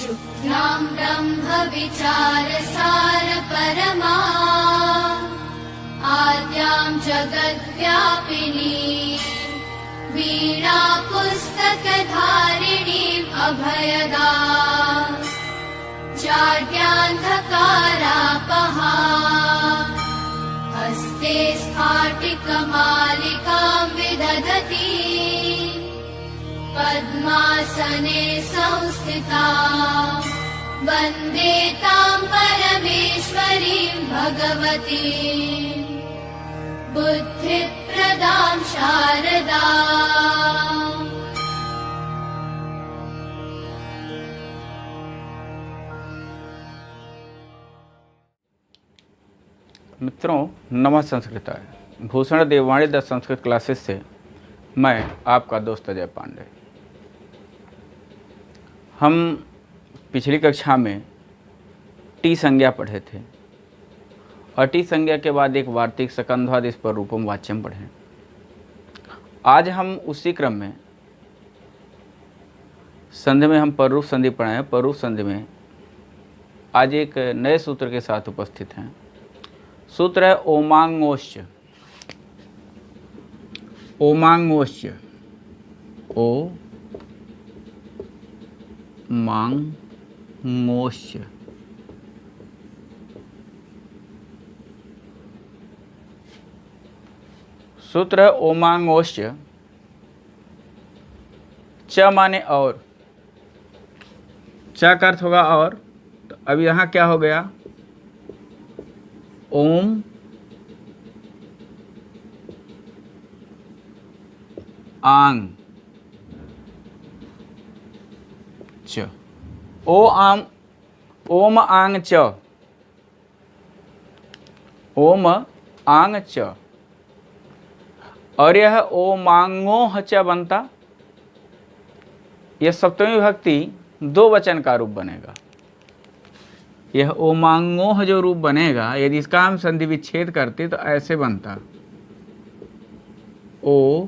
शुक्लां ब्रह्मविचारसार परमा आद्यां जगद्व्यापिनी वीणा पुस्तकधारिणीम् अभयदाम् जाड्यान्धकारापहा हस्ते स्फाटिकमालिकां विदधती पद्मासने संस्थिता वन्दे तां परमेश्वरीं भगवतीं बुद्धिप्रदां शारदा। मित्रों नमः संस्कृताय। भूषण देववाणी द संस्कृत क्लासेस से मैं आपका दोस्त अजय पांडे। हम पिछली कक्षा में टी संज्ञा पढ़े थे और टी संज्ञा के बाद एक वार्तिक सकंधवाद पर रूपम वाच्यम पढ़े। आज हम उसी क्रम में संधि में हम पररूप संधि पढ़े हैं। पररूप संधि में आज एक नए सूत्र के साथ उपस्थित हैं। सूत्र है ओमांगोश्च। ओमांगोश्च ओ मांगोश्च। सूत्र है ओमांगोश्च। च माने और, च का अर्थ होगा और। तो अब यहाँ क्या हो गया? ओम आंग च। ओम आंग च। ओम आंग च। और यह ओमांगोह च बनता। यह सप्तमी विभक्ति दो वचन का रूप बनेगा। यह ओमांगोह जो रूप बनेगा, यदि इसका हम संधि विच्छेद करते तो ऐसे बनता। ओ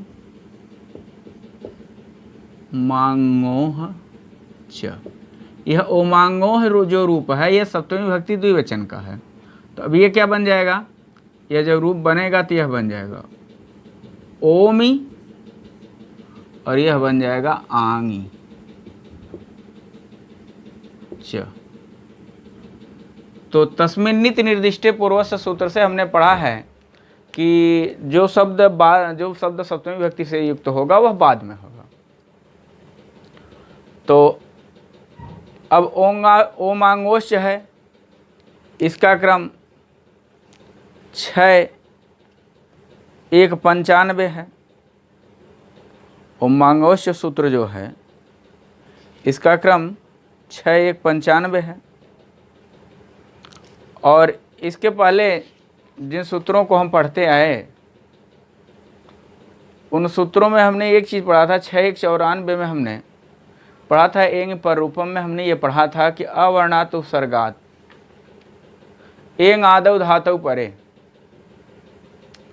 मांगोह च। यह ओमांगोह जो रूप है, यह सप्तमी विभक्ति द्विवचन का है। तो अब ये क्या बन जाएगा? यह जब रूप बनेगा तो यह बन जाएगा ओमी और यह बन जाएगा आंगी च। तो तस्मिन् नित निर्दिष्टे पूर्वस्थ सूत्र से हमने पढ़ा है कि जो शब्द सप्तमी विभक्ति से युक्त होगा वह बाद में होगा। तो अब ओमांगोश्च है, इसका क्रम 6-1-95 है। ओमांगोश्च सूत्र जो है इसका क्रम 6-1-95 है। और इसके पहले जिन सूत्रों को हम पढ़ते आए उन सूत्रों में हमने एक चीज़ पढ़ा था। 6-1-94 में हमने पढ़ा था एंग पर रूपम में हमने ये पढ़ा था कि अवर्णात् उपसर्गात् एंग आदौ धातु परे।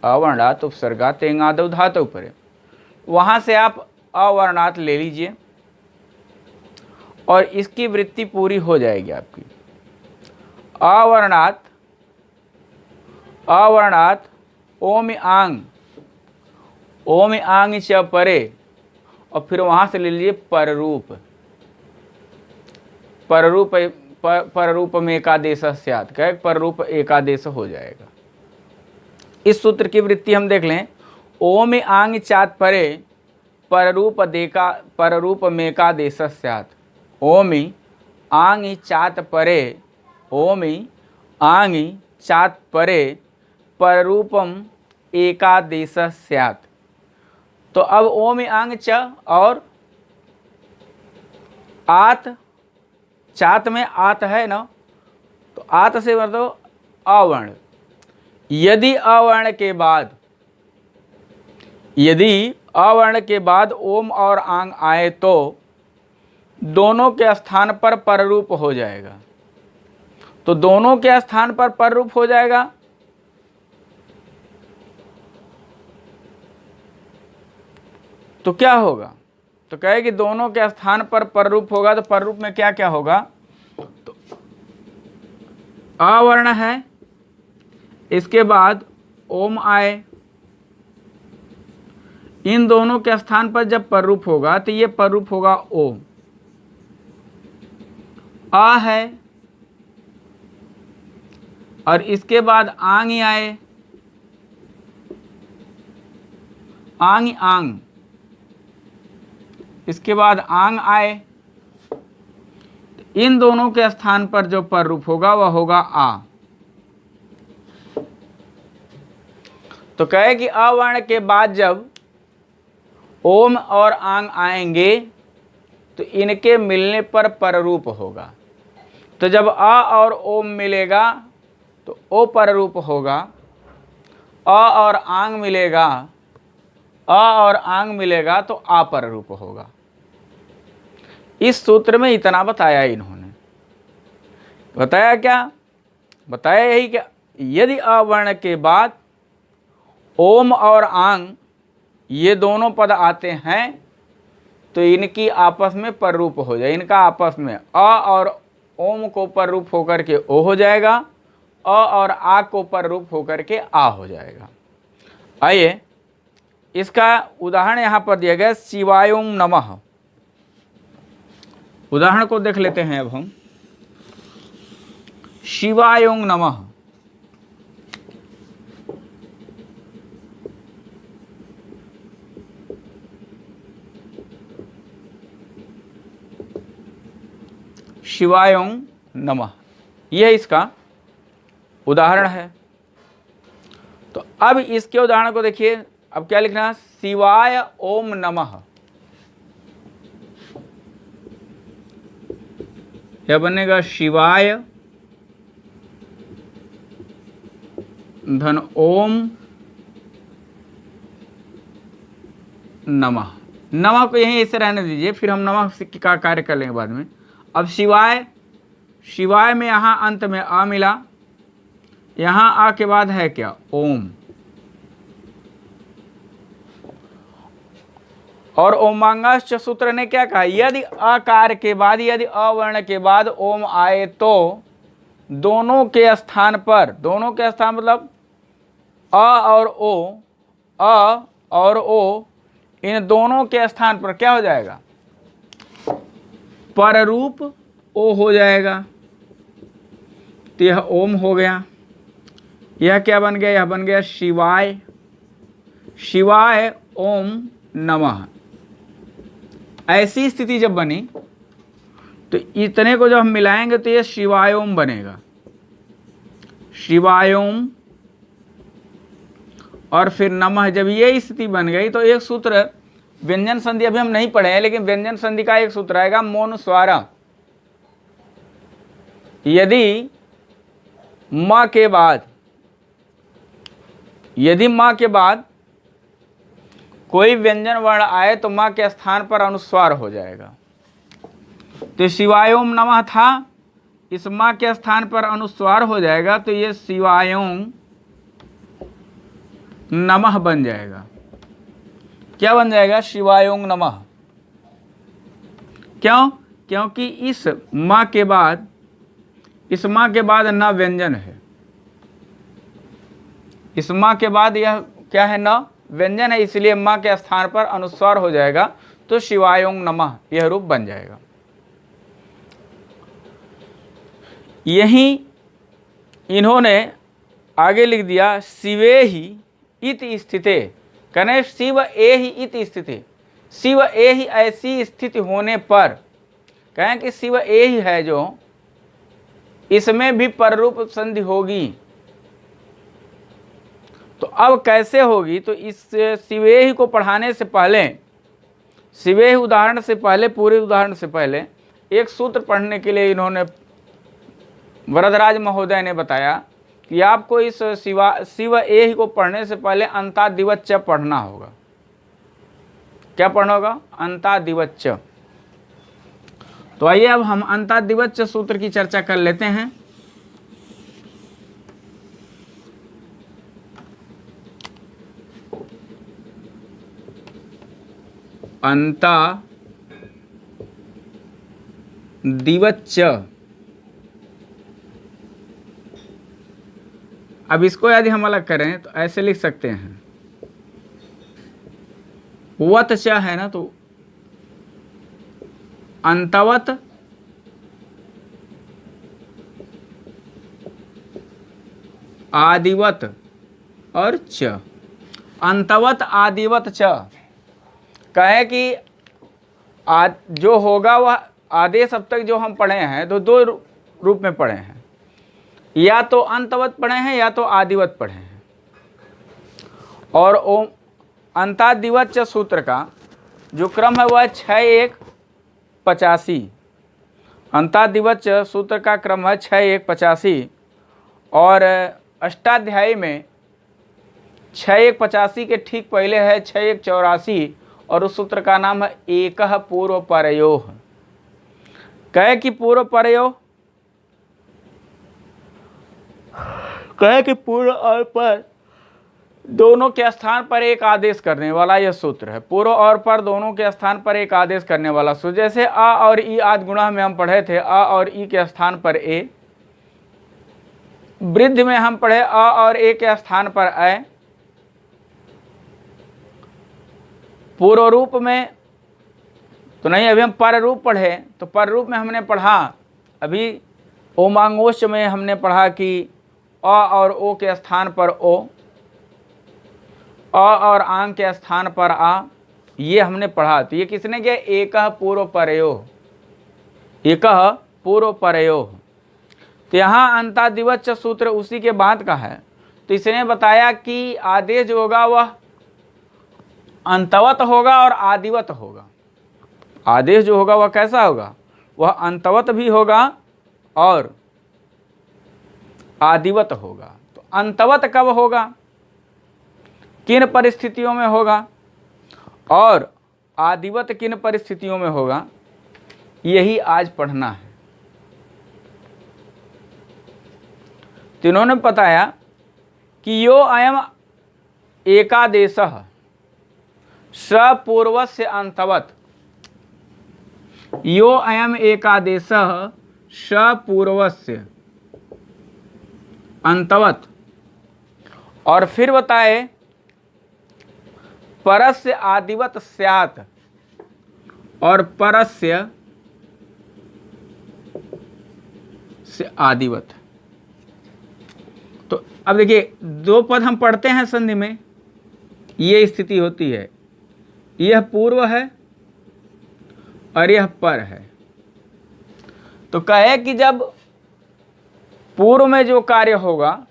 अवर्णात् उपसर्गात् एंग आदौ धातु परे। वहाँ से आप अवर्णात् ले लीजिए और इसकी वृत्ति पूरी हो जाएगी आपकी। अवर्णात् ओम आंग च परे और फिर वहाँ से ले लीजिए पररूप। पररूप में एकादेश स्यात्, क्या पररूप एकादेश हो जाएगा। इस सूत्र की वृत्ति हम देख लें। ओम आंग चात परे पररूप मेकादेश स्यात्। ओमि आंग चात परे, ओमि आंग चात परे पररूपम एकादेश स्यात्। तो अब ओम आंग च और आत, चात में आत है ना, तो आत से मतलब अवर्ण। यदि अवर्ण के बाद ओम और आंग आए तो दोनों के स्थान पर पररूप हो जाएगा। तो दोनों के स्थान पर पररूप हो जाएगा तो क्या होगा? तो कहे कि दोनों के स्थान पर पररूप होगा, तो पररूप में क्या क्या होगा, तो अवर्ण है, इसके बाद ओम आए, इन दोनों के स्थान पर जब पररूप होगा तो ये पररूप होगा ओ। आ है और इसके बाद आंग आए, आंग आंग, इसके बाद आंग आए, इन दोनों के स्थान पर जो पररूप होगा वह होगा आ। तो कहे कि अवर्ण के बाद जब ओम और आंग आएंगे तो इनके मिलने पर पररूप होगा। तो जब अ और ओम मिलेगा तो ओ पररूप होगा, अ और आंग मिलेगा, अ और आंग मिलेगा तो आ पररूप होगा। इस सूत्र में इतना बताया इन्होंने। बताया क्या? बताया यही कि यदि अवर्ण के बाद ओम और आंग ये दोनों पद आते हैं तो इनकी आपस में पररूप हो जाए, इनका आपस में अ और ओम को पररूप होकर के ओ हो जाएगा, अ और आ को पररूप होकर के आ हो जाएगा। आइए इसका उदाहरण यहां पर दिया गया, शिवाय ओम नमः। उदाहरण को देख लेते हैं अब हम। शिवाय ओम नमः, शिवाय ओम नमः, यह इसका उदाहरण है। तो अब इसके उदाहरण को देखिए, अब क्या लिखना है, शिवाय ओम नमः। यह बनेगा शिवाय धन ओम नमः। नमः को यहीं ऐसे रहने दीजिए, फिर हम नमः का कार्य कर लेंगे बाद में। अब शिवाय, शिवाय में यहां अंत में आ मिला, यहां आ के बाद है क्या, ओम। और ओमांगाश्च सूत्र ने क्या कहा, यदि अकार के बाद, यदि अवर्ण के बाद ओम आए तो दोनों के स्थान पर, दोनों के स्थान मतलब अ और ओ, अ और ओ, इन दोनों के स्थान पर क्या हो जाएगा, पररूप ओ हो जाएगा। तो यह ओम हो गया। यह क्या बन गया, यह बन गया शिवाय, शिवाय ओम नमः। ऐसी स्थिति जब बनी तो इतने को जब हम मिलाएंगे तो यह शिवाय ओम बनेगा, शिवाय ओम और फिर नमः। जब ये स्थिति बन गई तो एक सूत्र, व्यंजन संधि अभी हम नहीं पढ़े हैं, लेकिन व्यंजन संधि का एक सूत्र आएगा, मौनुस्वार। यदि म के बाद, यदि म के बाद कोई व्यंजन वर्ण आए तो म के स्थान पर अनुस्वार हो जाएगा। तो शिवाय ओम नमः था, इस म के स्थान पर अनुस्वार हो जाएगा तो ये शिवाय ओम नमः बन जाएगा। क्या बन जाएगा, शिवाय ओम नमः। क्यों? क्योंकि इस म के बाद, इस म के बाद न व्यंजन है, इस म के बाद यह क्या है, न व्यंजन है, इसलिए म के स्थान पर अनुस्वार हो जाएगा तो शिवाय ओम नमः यह रूप बन जाएगा। यही इन्होंने आगे लिख दिया, शिवे ही इति स्थिते, कने शिव ए ही इति स्थिति, शिव ए ही ऐसी स्थिति होने पर, कहें कि शिव ए ही है जो, इसमें भी पररूप संधि होगी। तो अब कैसे होगी, तो इस शिवे ही को पढ़ाने से पहले, शिवे ही उदाहरण से पहले, पूरे उदाहरण से पहले एक सूत्र पढ़ने के लिए इन्होंने, वरदराज महोदय ने बताया कि आपको इस शिव ए ही को पढ़ने से पहले अंतादिवच्च पढ़ना होगा। क्या पढ़ना होगा, अंतादिवच्च। तो आइए अब हम अंतादिवच्च सूत्र की चर्चा कर लेते हैं। अंतादिवच्च दिवत च। अब इसको यदि हम अलग करें तो ऐसे लिख सकते हैं, वत च है ना, तो अंतवत आदिवत और च, अंतवत आदिवत च। कहे कि जो होगा वह आदेश अब तक जो हम पढ़े हैं तो दो रूप में पढ़े हैं, या तो अंतवत पढ़े हैं या तो आदिवत पढ़े हैं। और ओम अंतादिवत च सूत्र का जो क्रम है वह 6-1-85। अंतादिवत च सूत्र का क्रम है 6-1-85 और अष्टाध्यायी में 6-1-85 के ठीक पहले है 6-1-84 और उस सूत्र का नाम है एकः पूर्व परयोः। कहे कि पूर्व परयोः, कहे कि पूर्व और पर दोनों के स्थान पर एक आदेश करने वाला यह सूत्र है। पूर्व और पर दोनों के स्थान पर एक आदेश करने वाला सूत्र। जैसे आ और ई आदि गुणा में हम पढ़े थे, आ और ई के स्थान पर ए। वृद्ध में हम पढ़े आ और ए के स्थान पर अ। पूर्व रूप में तो नहीं, अभी हम पर रूप पढ़े, तो पर रूप में हमने पढ़ा अभी ओमांगोष्ठ में हमने पढ़ा कि अ और ओ के स्थान पर ओ, अ और आंग के स्थान पर आ, ये हमने पढ़ा। तो ये किसने किया? एकः पूर्व परयोः, एकः पूर्व परयोः। तो यहाँ अंतादिवत च सूत्र उसी के बाद का है। तो इसने बताया कि आदेश जो होगा वह अंतवत होगा और आदिवत होगा। आदेश जो होगा वह कैसा होगा? वह अंतवत भी होगा और आदिवत होगा। तो अंतवत कब होगा, किन परिस्थितियों में होगा, और आदिवत किन परिस्थितियों में होगा, यही आज पढ़ना है। तो इन्होंने बताया कि यो अयम एकादेशः सपूर्वस्य अंतवत, यो अयम एकादेशः सपूर्वस्य अंतवत। और फिर बताए परस्य आदिवत स्यात्, और परस्य से आदिवत। तो अब देखिए, दो पद हम पढ़ते हैं संधि में, ये स्थिति होती है, यह पूर्व है और यह पर है। तो कहे कि जब पूर्व में जो कार्य होगा,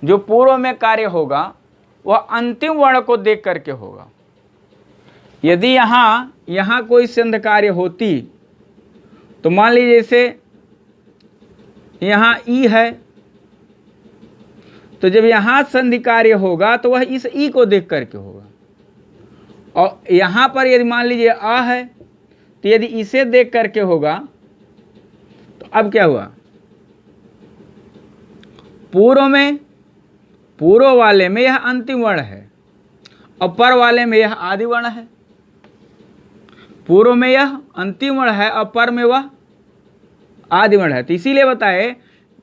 जो पूर्व में कार्य होगा वह अंतिम वर्ण को देख करके होगा। यदि यहाँ कोई संधि कार्य होती तो मान लीजिए जैसे यहाँ ई है, तो जब यहाँ संधि कार्य होगा तो वह इस ई को देख करके होगा। और यहाँ पर यदि मान लीजिए आ है, तो यदि इसे देख करके होगा तो अब क्या हुआ? पूर्व वाले में यह अंतिम वर्ण है और पर वाले में यह आदि वर्ण है। पूर्व में यह अंतिम वर्ण है और पर में वह आदि वर्ण है। तो इसीलिए बताए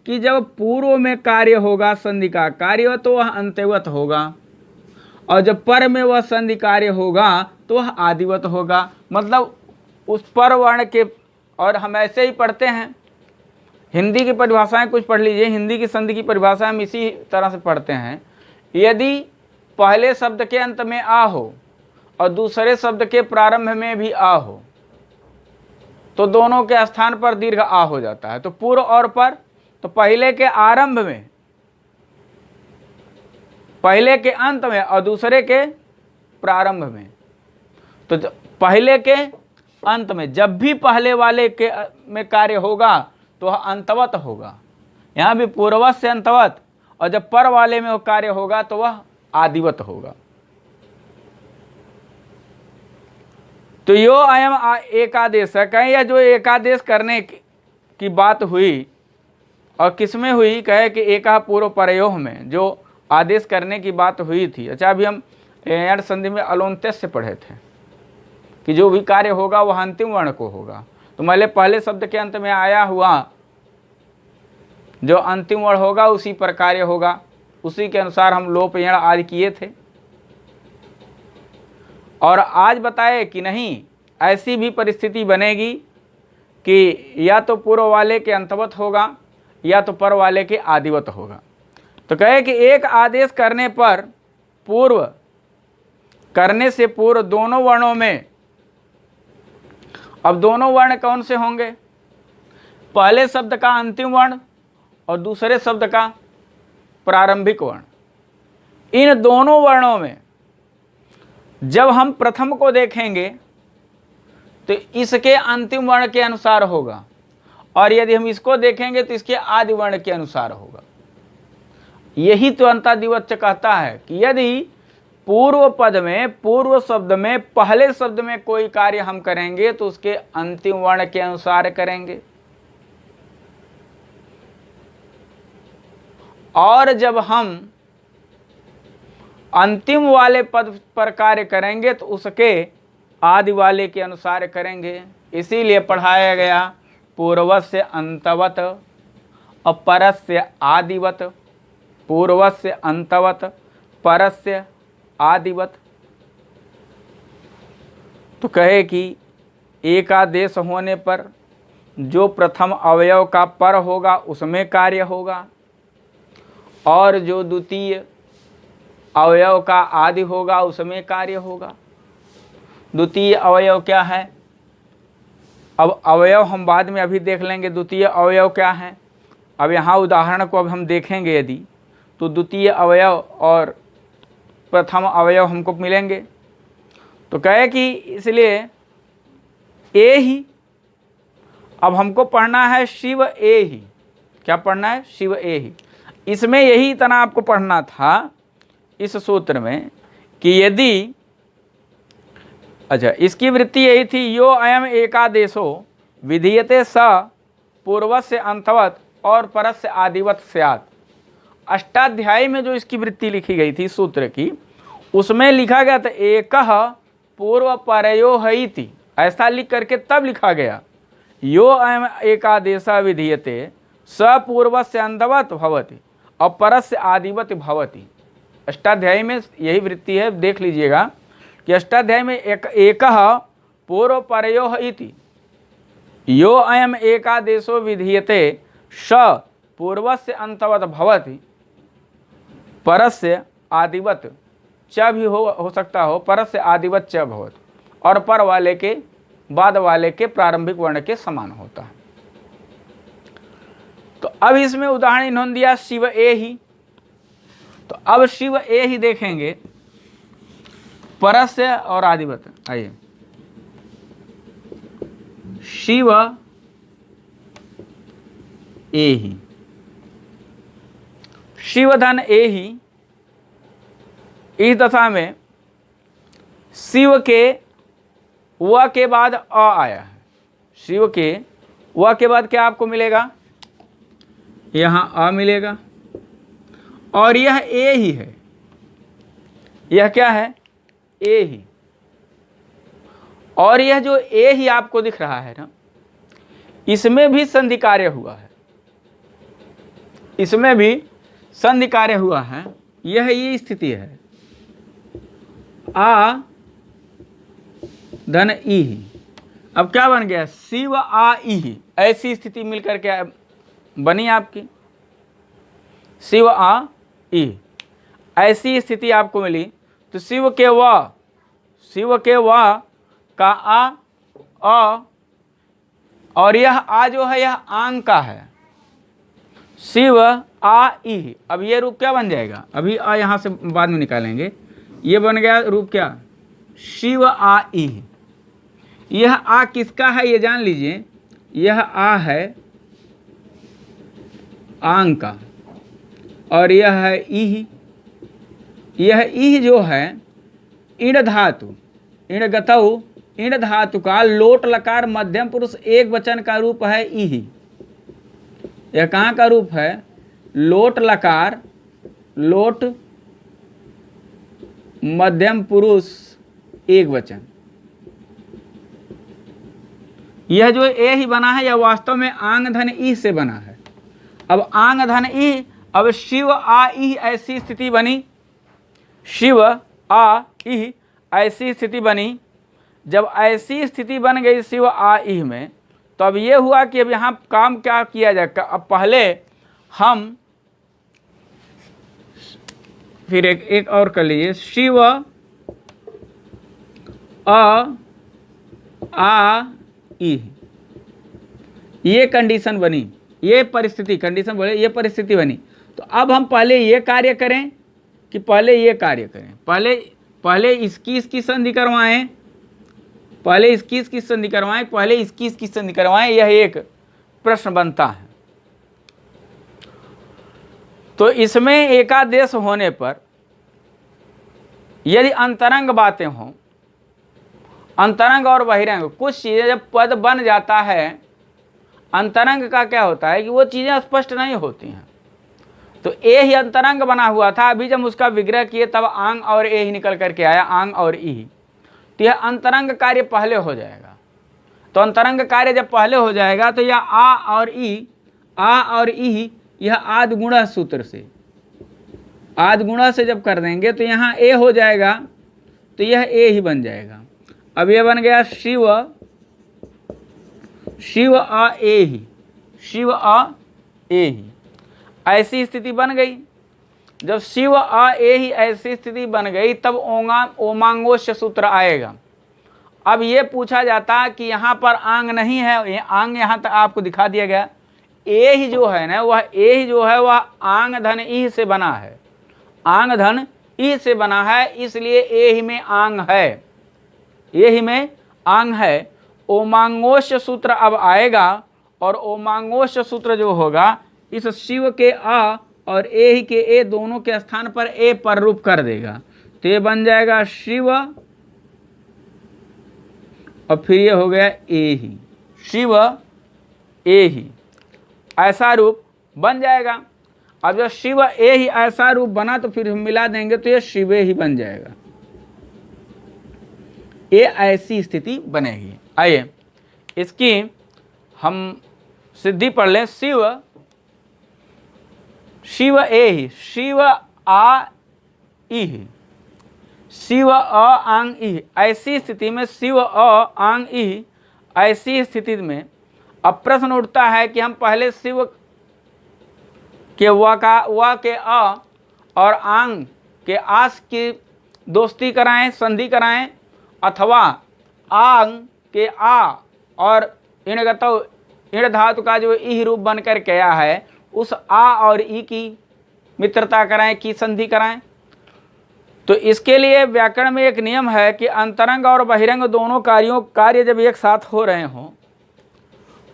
कि जब पूर्व में कार्य होगा संधि का कार्य तो वह अंत्यवत होगा, और जब पर में वह संधि कार्य होगा तो वह आदिवत होगा। मतलब उस पर वर्ण के, और हम ऐसे ही पढ़ते हैं, हिंदी की परिभाषाएं कुछ पढ़ लीजिए। हिंदी की संधि की परिभाषा हम इसी तरह से पढ़ते हैं। यदि पहले शब्द के अंत में आ हो और दूसरे शब्द के प्रारंभ में भी आ हो तो दोनों के स्थान पर दीर्घ आ हो जाता है। तो पूर्व और पर, तो पहले के आरंभ में, पहले के अंत में और दूसरे के प्रारंभ में। तो पहले के अंत में, जब भी पहले वाले के में कार्य होगा तो वह अंतवत होगा। यहाँ भी पूर्ववत से अंतवत, और जब पर वाले में वो कार्य होगा तो वह आदिवत होगा। तो यो अयम एकादेश है। कहें यह जो एकादेश करने की बात हुई और किसमें हुई? कहे कि एकः पूर्व परयोः में जो आदेश करने की बात हुई थी। अच्छा, अभी हम यण संधि में अलोन्त्यस्य पढ़े थे कि जो भी कार्य होगा वह अंतिम वर्ण को होगा। तो पहले पहले शब्द के अंत में आया हुआ जो अंतिम वर्ण होगा उसी पर कार्य होगा, उसी के अनुसार हम लोप यण आदि किए थे। और आज बताए कि नहीं, ऐसी भी परिस्थिति बनेगी कि या तो पूर्व वाले के अंतवत होगा या तो पर वाले के आदिवत होगा। तो कहे कि एक आदेश करने पर पूर्व करने से पूर्व दोनों वर्णों में, अब दोनों वर्ण कौन से होंगे? पहले शब्द का अंतिम वर्ण और दूसरे शब्द का प्रारंभिक वर्ण। इन दोनों वर्णों में जब हम प्रथम को देखेंगे तो इसके अंतिम वर्ण के अनुसार होगा, और यदि हम इसको देखेंगे तो इसके आदि वर्ण के अनुसार होगा। यही तो अंतादिवच्य कहता है कि यदि पूर्व पद में, पूर्व शब्द में, पहले शब्द में कोई कार्य हम करेंगे तो उसके अंतिम वर्ण के अनुसार करेंगे, और जब हम अंतिम वाले पद पर कार्य करेंगे तो उसके आदि वाले के अनुसार करेंगे। इसीलिए पढ़ाया गया पूर्वस्य अंतवत और परस्य आदिवत, पूर्वस्य अंतवत परस्य आदिवत। तो कहे कि एकादेश होने पर जो प्रथम अवयव का पर होगा उसमें कार्य होगा, और जो द्वितीय अवयव का आदि होगा उसमें कार्य होगा। द्वितीय अवयव क्या है? अब अवयव हम बाद में अभी देख लेंगे द्वितीय अवयव क्या है। अब यहाँ उदाहरण को अब हम देखेंगे यदि, तो द्वितीय अवयव और प्रथम अवयव हमको मिलेंगे। तो कहे कि इसलिए ए ही, अब हमको पढ़ना है शिव ए ही। क्या पढ़ना है? शिव ए ही। इसमें यही इतना आपको पढ़ना था इस सूत्र में कि यदि, अच्छा, इसकी वृत्ति यही थी, यो अयम एकादेशो विधीयते स पूर्वस्य अंतवत और परस्य आदिवत स्यात्। अष्टाध्यायी में जो इसकी वृत्ति लिखी गई थी सूत्र की, उसमें लिखा गया था एकः पूर्व परयो हईति, ऐसा लिख करके तब लिखा गया यो अयम एकादेशा विधीयते स पूर्वस्य अंतवत भवति और परस्य आदिवत भवति। अष्टाध्यायी में यही वृत्ति है, देख लीजिएगा कि अष्टाध्यायी में एकः पूर्व परयो इति यो अयम एकादेशो विधीयते स पूर्वस्य अंतवत भवति परस्य आदिवत च भी हो सकता हो, परस्य आदिवत च भवति, और पर वाले के बाद वाले के प्रारंभिक वर्ण के समान होता है। तो अब इसमें उदाहरण इन्होंने दिया शिव ए ही। तो अब शिव ए ही देखेंगे, परस्य और आदिवत। आइए, शिव ए ही, शिवधन ए ही। इस दशा में शिव के व के बाद अ आया है। शिव के व के बाद क्या आपको मिलेगा? यहाँ अ मिलेगा, और यह ए ही है। यह क्या है? ए ही। और यह जो ए ही आपको दिख रहा है ना, इसमें भी संधि कार्य हुआ है, इसमें भी संधि कार्य हुआ है। यह ये स्थिति है, आ धन ई ही। अब क्या बन गया? शिव आ ई ही। ऐसी स्थिति मिलकर के बनी आपकी, शिव आ ई, ऐसी स्थिति आपको मिली। तो शिव के व, शिव के व का आ और यह आ जो है यह आंग का है, शिव आ ई। अब ये रूप क्या बन जाएगा? अभी आ यहाँ से बाद में निकालेंगे। ये बन गया रूप क्या? शिव आ ई। यह आ किसका है ये जान लीजिए। यह आ है आंग का, और यह है ई। यह ई जो है इण धातु, इण गतौ, इण धातु का लोट लकार मध्यम पुरुष एक वचन का रूप है ई। यह कहाँ का रूप है? लोट लकार, लोट मध्यम पुरुष एक वचन। यह जो ए ही बना है यह वास्तव में आंग धन ई से बना है। अब आंग धन ई, अब शिव आ ई ऐसी स्थिति बनी, शिव आ ई ऐसी स्थिति बनी। जब ऐसी स्थिति बन गई शिव आ ई में, तो अब ये हुआ कि अब यहाँ काम क्या किया जाए। अब पहले हम फिर एक और कर लीजिए, शिव आ ई, ये कंडीशन बनी, ये परिस्थिति, कंडीशन बोले ये परिस्थिति बनी। तो अब हम पहले ये कार्य करें कि पहले ये कार्य करें? पहले इसकी संधि करवाएं, पहले इसकी संधि करवाएं, पहले इसकी संधि करवाएं, यह एक प्रश्न बनता है। तो इसमें एकादेश होने पर यदि अंतरंग बातें हों, अंतरंग और बहिरंग कुछ चीज़ें जब पद बन जाता है, अंतरंग का क्या होता है कि वो चीज़ें स्पष्ट नहीं होती हैं। तो ए ही अंतरंग बना हुआ था, अभी जब उसका विग्रह किए तब आंग और ए ही निकल करके आया, आंग और ई। तो यह अंतरंग कार्य पहले हो जाएगा। तो अंतरंग कार्य जब पहले हो जाएगा तो यह आ और ई, यह आदि गुणा सूत्र से, आदि गुणा से जब कर देंगे तो यहाँ ए हो जाएगा, तो यह ए ही बन जाएगा। अब यह बन गया शिव आ ए ही, शिव आ ए ही, ऐसी स्थिति बन गई। जब शिव आ ए ही ऐसी स्थिति बन गई तब ओमांगोष्य सूत्र आएगा। अब ये पूछा जाता कि यहाँ पर आंग नहीं है, आंग यहाँ तक आपको दिखा दिया गया। ए ही जो है ना, वह ए ही जो है वह आंग धन ई से बना है, आंग धन ई से बना है, इसलिए ए ही में आंग है, ए ही में आंग है। ओमांगोष्य सूत्र अब आएगा और ओमांगोष्य सूत्र जो होगा इस शिव के आ और ए ही के ए दोनों के स्थान पर ए पर रूप कर देगा। तो ये बन जाएगा शिव और फिर ये हो गया ए ही, शिव ए ही, ऐसा रूप बन जाएगा। अब जब शिव ए ही ऐसा रूप बना तो फिर हम मिला देंगे तो ये शिवे ही बन जाएगा, ये ऐसी स्थिति बनेगी। आइए इसकी हम सिद्धि पढ़ लें। शिव ए ही, शिव आ ई, शिव अ आंग ई, ऐसी स्थिति में शिव अ आंग ई, ऐसी स्थिति में अब प्रश्न उठता है कि हम पहले शिव के व के अ और आंग के आस की दोस्ती कराएं, संधि कराएं, अथवा आंग के आ और इण धातु का जो ई रूप बनकर के आया है उस आ और ई की मित्रता कराएं, की संधि कराएं। तो इसके लिए व्याकरण में एक नियम है कि अंतरंग और बहिरंग दोनों कार्य जब एक साथ हो रहे हों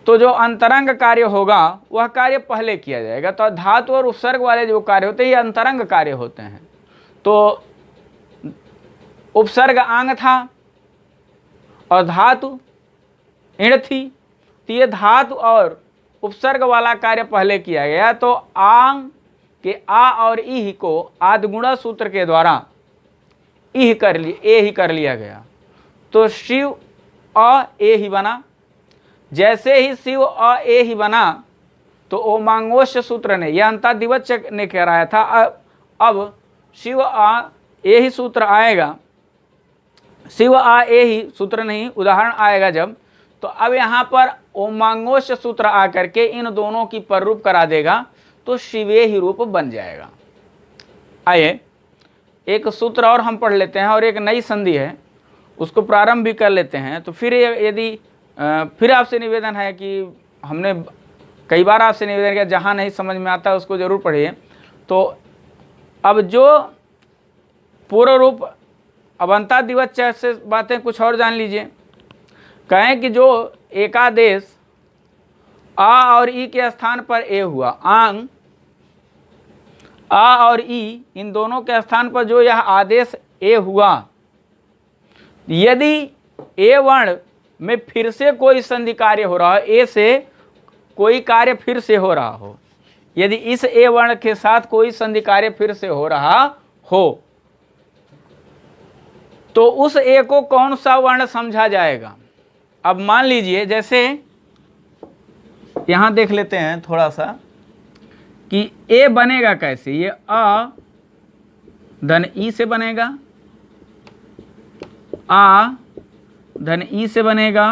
तो जो अंतरंग कार्य होगा वह कार्य पहले किया जाएगा। तो धातु और उपसर्ग वाले जो कार्य होते हैं ये अंतरंग कार्य होते हैं। तो उपसर्ग आंग था और धातु इण थी, तो ये धातु और उपसर्ग वाला कार्य पहले किया गया। तो आंग के आ और ई को आदिगुणा सूत्र के द्वारा ए ही कर लिया गया। तो शिव अ ए ही बना। जैसे ही शिव अ ए ही बना तो ओमांगोष्य सूत्र ने, यह अंतादिवच्य ने कराया था। अब शिव आ ए ही सूत्र आएगा, शिव आ ए ही सूत्र नहीं, उदाहरण आएगा जब, तो अब यहाँ पर ओमांगोष्य सूत्र आकर के इन दोनों की पररूप करा देगा तो शिवे ही रूप बन जाएगा। आइए एक सूत्र और हम पढ़ लेते हैं और एक नई संधि है उसको प्रारंभ भी कर लेते हैं। तो फिर यदि फिर आपसे निवेदन है कि हमने कई बार आपसे निवेदन किया, जहाँ नहीं समझ में आता उसको ज़रूर पढ़िए। तो अब जो पूर्व रूप अवंतादिवच्य से बातें कुछ और जान लीजिए। कहें कि जो एकादेश आ और ई के स्थान पर ए हुआ, आंग आ और ई इन दोनों के स्थान पर जो यह आदेश ए हुआ, यदि ए वर्ण में फिर से कोई संधि कार्य हो रहा हो, ए से कोई कार्य फिर से हो रहा हो, यदि इस ए वर्ण के साथ कोई संधि कार्य फिर से हो रहा हो तो उस ए को कौन सा वर्ण समझा जाएगा? अब मान लीजिए जैसे यहां देख लेते हैं थोड़ा सा कि ए बनेगा कैसे, ये अ धन ई से बनेगा, आ धन ई से बनेगा,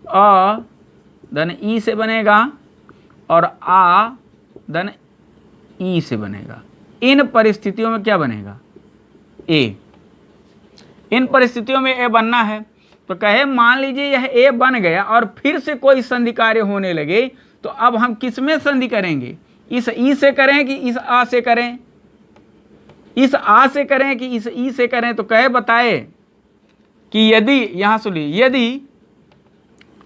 अ धन ई से बनेगा और आ धन ई से बनेगा। इन परिस्थितियों में क्या बनेगा, ए। इन परिस्थितियों में ए बनना है तो कहे मान लीजिए यह ए बन गया और फिर से कोई संधि कार्य होने लगे तो अब हम किस में संधि करेंगे, इस ई से करें कि इस आ से करें, इस आ से करें कि इस ई से करें। तो कहे बताए कि यदि, यहां सुनिए,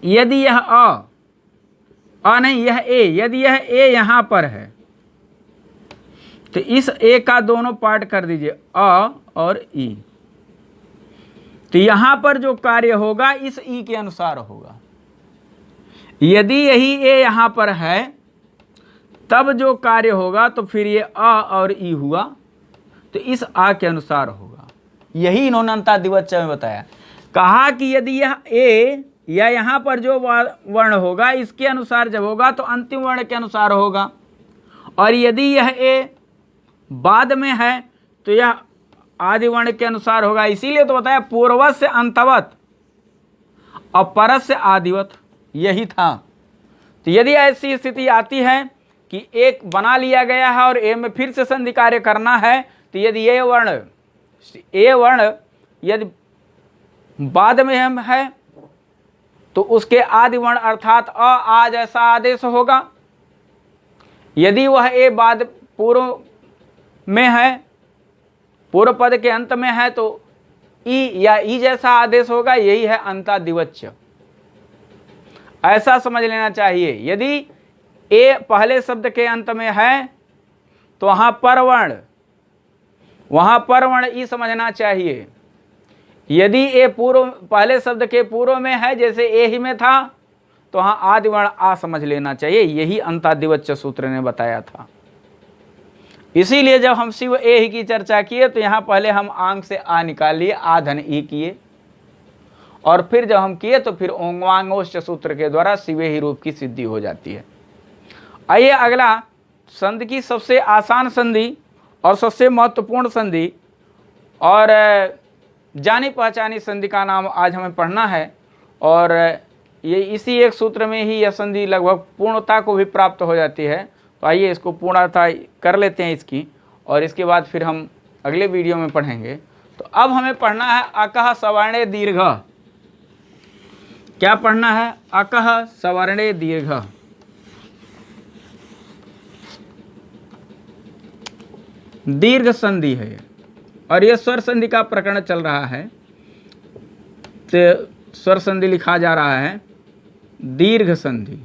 यदि यह अ नहीं यह ए, यदि यह ए यहां पर है तो इस ए का दोनों पार्ट कर दीजिए अ और ई, तो यहां पर जो कार्य होगा इस ई के अनुसार होगा। यदि यही ए यहां पर है तब जो कार्य होगा तो फिर ये अ और ई हुआ तो इस आ के अनुसार होगा। यही इन्होंने अंतादिवच्च में बताया, कहा कि यदि यह ए या यहां पर जो वर्ण होगा इसके अनुसार जब होगा तो अंतिम वर्ण के अनुसार होगा, और यदि यह ए बाद में है तो यह आदि वर्ण के अनुसार होगा। इसीलिए तो बताया पूर्वत से अंतवत और परत से आदिवत, यही था। तो यदि ऐसी स्थिति आती है कि एक बना लिया गया है और ए में फिर से संधि कार्य करना है तो यदि ए वर्ण यदि बाद में हम है तो उसके आदि वर्ण अर्थात आ जैसा आदेश होगा। यदि वह ए बाद पूर्व में है, पूर्व पद के अंत में है तो ई या ई जैसा आदेश होगा, यही है अंतादिवच्च। ऐसा समझ लेना चाहिए। यदि ए पहले शब्द के अंत में है तो वहां पर वर्ण ई समझना चाहिए। यदि ए पहले शब्द के पूर्व में है जैसे ए ही में था तो वहां आदि वर्ण आ समझ लेना चाहिए। यही अंतादिवच्च सूत्र ने बताया था। इसीलिए जब हम शिव ए ही की चर्चा किए तो यहां पहले हम आंग से आ निकाल लिए, आ धन ई किए, और फिर जब हम किए तो फिर ओंगवांगोष्ठ सूत्र के द्वारा शिवे ही रूप की सिद्धि हो जाती है। आइए अगला संधि की सबसे आसान संधि और सबसे महत्वपूर्ण संधि और जानी पहचानी संधि का नाम आज हमें पढ़ना है, और ये इसी एक सूत्र में ही यह संधि लगभग पूर्णता को भी प्राप्त हो जाती है। तो आइए इसको पूर्णता कर लेते हैं इसकी, और इसके बाद फिर हम अगले वीडियो में पढ़ेंगे। तो अब हमें पढ़ना है अकः सवर्णे दीर्घ। क्या पढ़ना है, अकः सवर्णे दीर्घ। दीर्घ संधि है और यह स्वर संधि का प्रकरण चल रहा है। तो स्वर संधि लिखा जा रहा है दीर्घ संधि,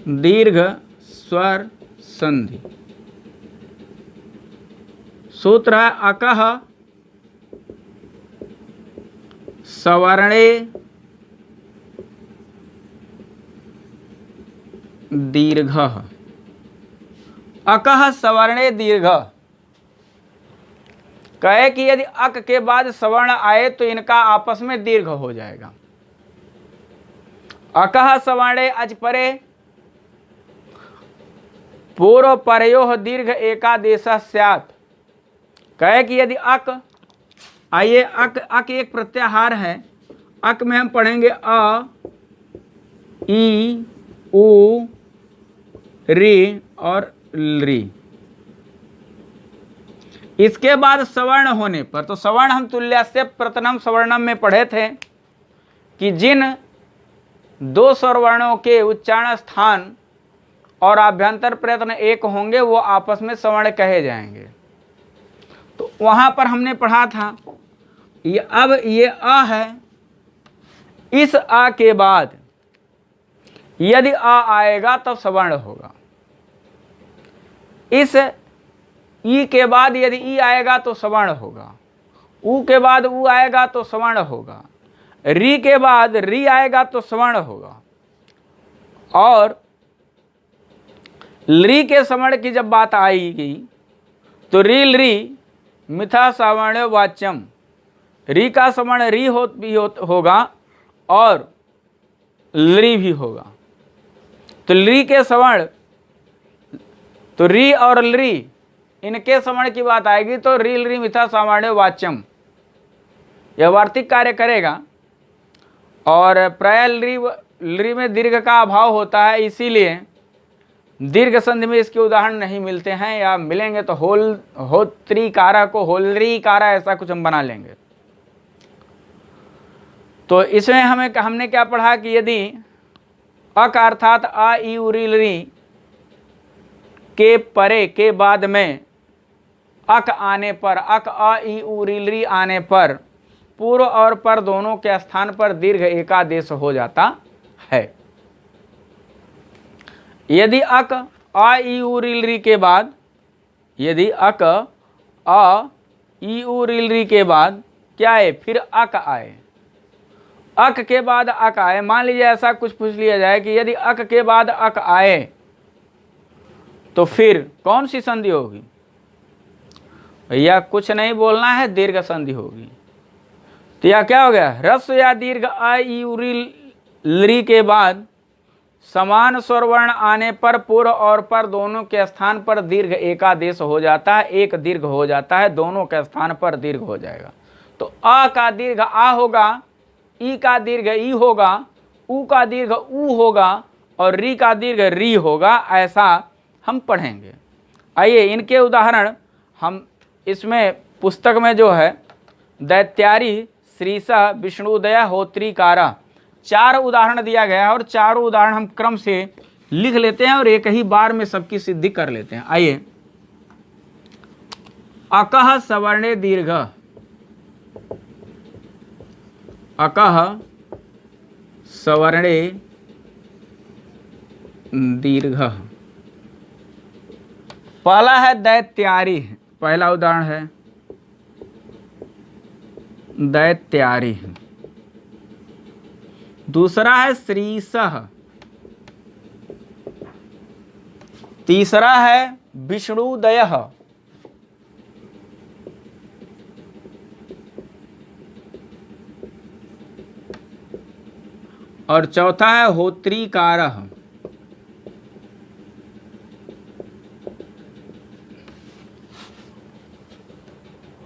दीर्घ स्वर संधि। सूत्र है अकः सवर्णे दीर्घ। अकः सवर्णे दीर्घ कहे कि यदि अक के बाद सवर्ण आए तो इनका आपस में दीर्घ हो जाएगा। अकः सवर्णे अच परे पूर्व परयोः दीर्घ एकादेश स्यात्। कहे कि यदि अक, आइए अक एक प्रत्याहार है। अक में हम पढ़ेंगे अ, ई, उ, री और री। इसके बाद सवर्ण होने पर, तो सवर्ण हम तुल्यस्य प्रथमम सवर्णम में पढ़े थे कि जिन दो स्वरवर्णों के उच्चारण स्थान और आभ्यंतर प्रयत्न एक होंगे वो आपस में सवर्ण कहे जाएंगे। तो वहां पर हमने पढ़ा था ये, अब ये अ है, इस आ के बाद यदि आ आएगा तब सवर्ण होगा। इस ई के बाद यदि ई आएगा तो सवर्ण होगा। उ के बाद उ आएगा तो सवर्ण होगा। री के बाद री आएगा तो सवर्ण होगा। और ली के सवर्ण की जब बात आएगी तो री लरी मिथा सवर्ण वाच्यम, री का सवर्ण री होगा और लरी भी होगा। तो री के सवर्ण, तो री और लरी इनके सवर्ण की बात आएगी तो री लरी मिथा सामान्य वाच्यम, यह वार्तिक कार्य करेगा। और प्राय लरी में दीर्घ का अभाव होता है, इसीलिए दीर्घ संधि में इसके उदाहरण नहीं मिलते हैं, या मिलेंगे तो होत्रीकारा को होलरीकारा ऐसा कुछ हम बना लेंगे। तो इसमें हमने क्या पढ़ा कि यदि अक अर्थात आ ई उरी लरी के परे के बाद में अक आने पर, अक आ ई उरी लरी आने पर पूर्व और पर दोनों के स्थान पर दीर्घ एकादेश हो जाता है। यदि अक आ ई उरी लरी के बाद, यदि अक आ ई उरी लरी के बाद क्या है, फिर अक आए, अक के बाद अक आए, मान लीजिए ऐसा कुछ पूछ लिया जाए कि यदि अक के बाद अक आए तो फिर कौन सी संधि होगी? भैया कुछ नहीं बोलना है, दीर्घ संधि होगी। तो यह क्या हो गया, ह्रस्व या दीर्घ आ ई उरी लरी के बाद समान स्वरवर्ण आने पर पूर्व और पर दोनों के स्थान पर दीर्घ एकादेश हो जाता है, एक दीर्घ हो जाता है, दोनों के स्थान पर दीर्घ हो जाएगा। तो अ का दीर्घ आ होगा, ई का दीर्घ ई होगा, उ का दीर्घ उ होगा और री का दीर्घ री होगा, ऐसा हम पढ़ेंगे। आइए इनके उदाहरण हम इसमें पुस्तक में जो है दैत्यारी, श्रीसा, विष्णुदया, होत्रीकारा 4 उदाहरण दिया गया है और चारों उदाहरण हम क्रम से लिख लेते हैं और एक ही बार में सबकी सिद्धि कर लेते हैं। आइए, अकः सवर्णे दीर्घ, अकः सवर्णे दीर्घ। पहला है दैत्यारी, पहला उदाहरण है दैत्यारी। दूसरा है श्रीसः, तीसरा है विष्णुदयः, और चौथा है होत्रीकारः।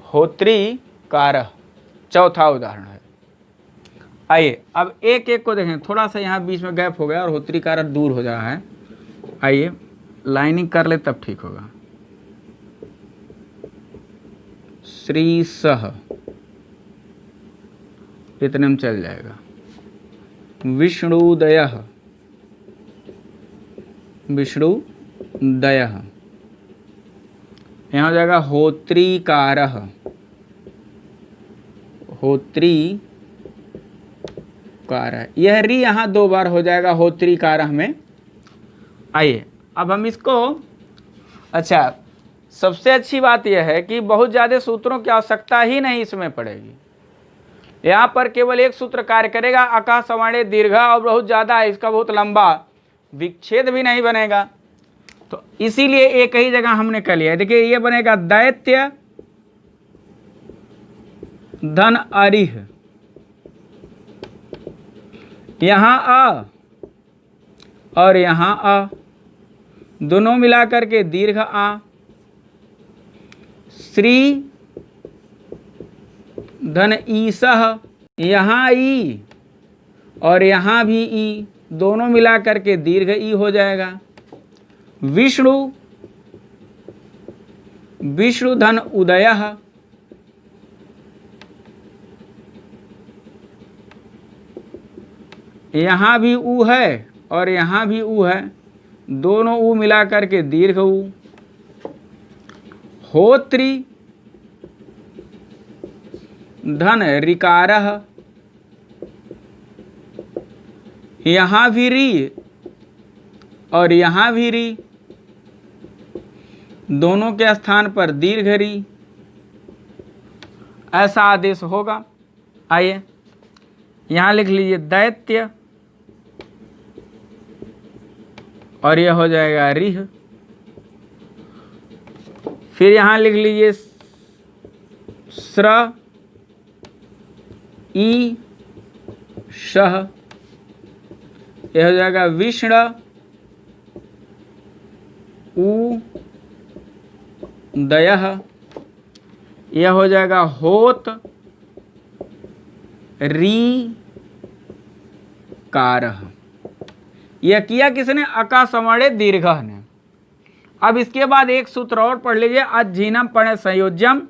होत्रीकारः चौथा उदाहरण है। आइए अब एक एक को देखें, थोड़ा सा यहाँ बीच में गैप हो गया और होत्रीकारः दूर हो रहा है। आइए लाइनिंग कर ले तब ठीक होगा। श्रीसः इतने में चल जाएगा। विष्णुदयः, विष्णुदयः, यहाँ हो जाएगा होत्रीकारः, होत्रीकारः। यह री यहाँ 2 बार हो जाएगा होत्रीकारः में। आइए अब हम इसको, अच्छा सबसे अच्छी बात यह है कि बहुत ज़्यादा सूत्रों की आवश्यकता ही नहीं इसमें पड़ेगी। यहाँ पर केवल एक सूत्र कार्य करेगा, अका सवर्णे दीर्घ, और बहुत ज़्यादा है, इसका बहुत लंबा विच्छेद भी नहीं बनेगा। तो इसीलिए एक ही जगह हमने कर लिया है। देखिए ये बनेगा दैत्य धन अरिह, यहाँ अ और यहाँ अ, दोनों मिलाकर के दीर्घ आ। श्री धन ईसह, यहाँ ई और यहाँ भी ई, दोनों मिला करके दीर्घ ई हो जाएगा। विष्णु, विष्णु धन उदयः, यहाँ भी उ है और यहाँ भी उ है, दोनों उ मिला करके दीर्घ उ। होत्री धन ऋकारः, यहाँ भी री और यहाँ भी री, दोनों के स्थान पर दीर्घ री, ऐसा आदेश होगा। आइए यहाँ लिख लीजिए दैत्य और यह हो जाएगा रिह। फिर यहाँ लिख लीजिए स्र ई शह, यह हो जाएगा विष्ण उ दयः, यह हो जाएगा होत री कारः। यह किया किसने? अकासवर्णे दीर्घ ने। अब इसके बाद एक सूत्र और पढ़ लीजिए, अज्जीनम पणे संयोज्यम।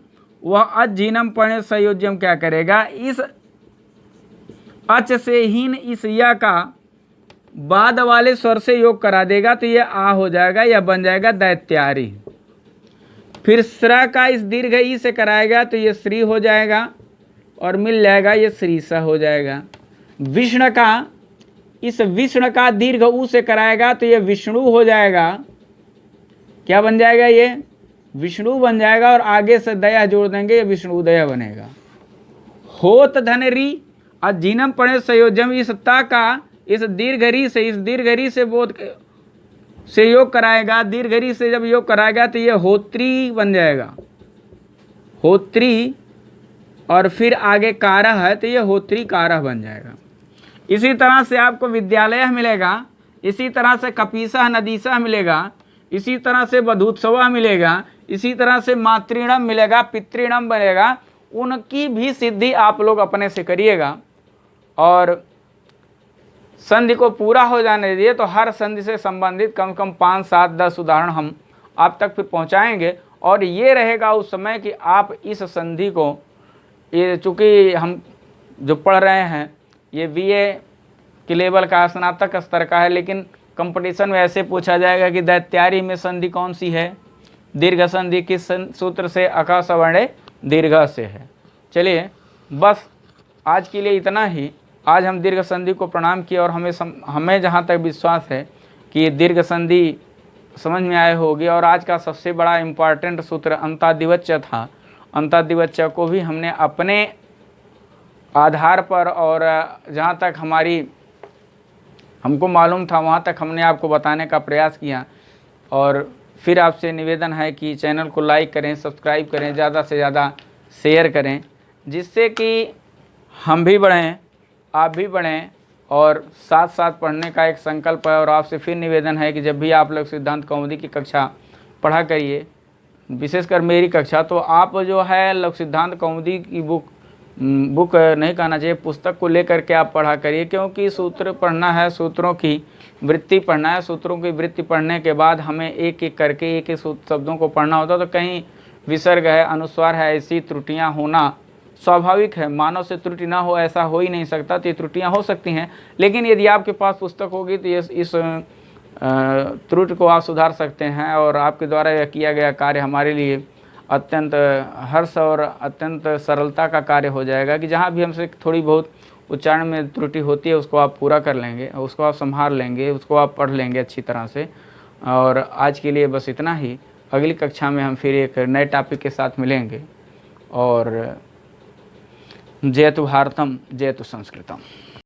वह अज्जीनम पणे संयोज्यम क्या करेगा? इस अच से हीन इस या का बाद वाले स्वर से योग करा देगा तो यह आ हो जाएगा, यह बन जाएगा दैत्यारी। फिर स्र का इस दीर्घ ई से कराएगा तो ये श्री हो जाएगा और मिल जाएगा, ये श्रीसा हो जाएगा। विष्णु का इस विष्णु का दीर्घ ऊ से कराएगा तो ये विष्णु हो जाएगा। क्या बन जाएगा? ये विष्णु बन जाएगा और आगे से दया जोड़ देंगे, ये विष्णु दया बनेगा। होत धन री अजीनम पणे संयोजम, इस ता का इस दीर्घरी से, इस दीर्घरी से बोध से योग कराएगा। दीर्घरी से जब योग कराएगा तो ये होत्री बन जाएगा, होत्री। और फिर आगे कारह है तो ये होत्री कारह बन जाएगा। इसी तरह से आपको विद्यालय मिलेगा, इसी तरह से कपीसह नदीसह मिलेगा, इसी तरह से बधूत्सवा मिलेगा, इसी तरह से मातृणम मिलेगा, पितृणम बनेगा। उनकी भी सिद्धि आप लोग अपने से करिएगा और संधि को पूरा हो जाने दीजिए। तो हर संधि से संबंधित कम से कम 5, 7, 10 उदाहरण हम आप तक फिर पहुंचाएंगे। और ये रहेगा उस समय कि आप इस संधि को, ये चूँकि हम जो पढ़ रहे हैं ये बीए के लेवल का, स्नातक स्तर का है, लेकिन कंपटीशन में ऐसे पूछा जाएगा कि दैत्यारी में संधि कौन सी है, दीर्घ संधि किस सूत्र से? अकासवर्णे दीर्घ से है। चलिए बस आज के लिए इतना ही। आज हम दीर्घ संधि को प्रणाम किए और हमें जहाँ तक विश्वास है कि ये दीर्घ संधि समझ में आए होगी। और आज का सबसे बड़ा इम्पॉर्टेंट सूत्र अंतादिवच्य था। अंतादिवच्य को भी हमने अपने आधार पर और जहाँ तक हमको मालूम था वहाँ तक हमने आपको बताने का प्रयास किया। और फिर आपसे निवेदन है कि चैनल को लाइक करें, सब्सक्राइब करें, ज़्यादा से ज़्यादा शेयर करें, जिससे कि हम भी बढ़ें, आप भी बढ़ें और साथ साथ पढ़ने का एक संकल्प है। और आपसे फिर निवेदन है कि जब भी आप लोग सिद्धांत कौमुदी की कक्षा पढ़ा करिए, विशेषकर मेरी कक्षा, तो आप जो है लोग सिद्धांत कौमुदी की बुक नहीं कहना चाहिए, पुस्तक को लेकर के आप पढ़ा करिए। क्योंकि सूत्र पढ़ना है, सूत्रों की वृत्ति पढ़ना है। सूत्रों की वृत्ति पढ़ने के बाद हमें एक एक करके एक एक शब्दों को पढ़ना होता है। तो कहीं विसर्ग है, अनुस्वार है, ऐसी त्रुटियां होना स्वाभाविक है। मानव से त्रुटि ना हो ऐसा हो ही नहीं सकता। तो ये त्रुटियां हो सकती हैं, लेकिन यदि आपके पास पुस्तक होगी तो इस त्रुटि को आप सुधार सकते हैं। और आपके द्वारा यह किया गया कार्य हमारे लिए अत्यंत हर्ष और अत्यंत सरलता का कार्य हो जाएगा कि जहाँ भी हमसे थोड़ी बहुत उच्चारण में त्रुटि होती है उसको आप पूरा कर लेंगे, उसको आप संभाल लेंगे, उसको आप पढ़ लेंगे अच्छी तरह से। और आज के लिए बस इतना ही। अगली कक्षा में हम फिर एक नए टॉपिक के साथ मिलेंगे। और जयतु भारतम, जयतु संस्कृतम।